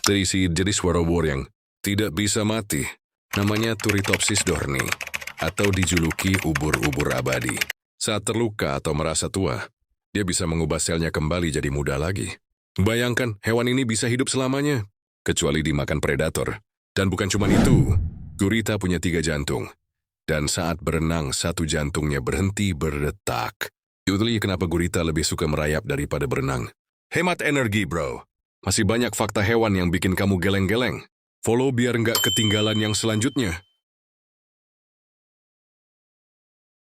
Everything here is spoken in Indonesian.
Terisi jenis warowor yang tidak bisa mati. Namanya Turritopsis dohrni, atau dijuluki ubur-ubur abadi. Saat terluka atau merasa tua, dia bisa mengubah selnya kembali jadi muda lagi. Bayangkan, hewan ini bisa hidup selamanya, kecuali dimakan predator. Dan bukan cuma itu, gurita punya 3 jantung. Dan saat berenang, 1 jantungnya berhenti berdetak. Itulah kenapa gurita lebih suka merayap daripada berenang. Hemat energi, bro. Masih banyak fakta hewan yang bikin kamu geleng-geleng. Follow biar nggak ketinggalan yang selanjutnya.